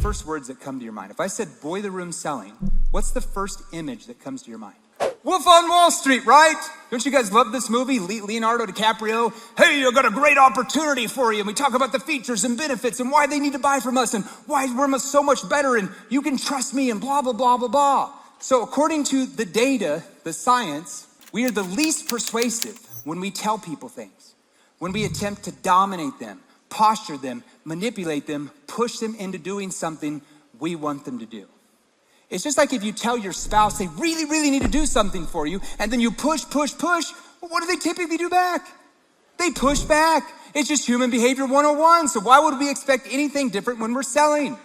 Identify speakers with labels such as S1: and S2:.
S1: first words that come to your mind? If I said Boiler Room Selling, what's the first image that comes to your mind? Wolf on Wall Street, right? Don't you guys love this movie? Leonardo DiCaprio, hey, I got a great opportunity for you. And we talk about the features and benefits and why they need to buy from us and why we're so much better and you can trust me and blah, blah, blah, blah, blah. So according to the data, the science, we are the least persuasive when we tell people things, when we attempt to dominate them, posture them, manipulate them, push them into doing something we want them to do. It's just like if you tell your spouse they really, really need to do something for you, and then you push, well, what do they typically do back? They push back. It's just human behavior 101. So why would we expect anything different when we're selling?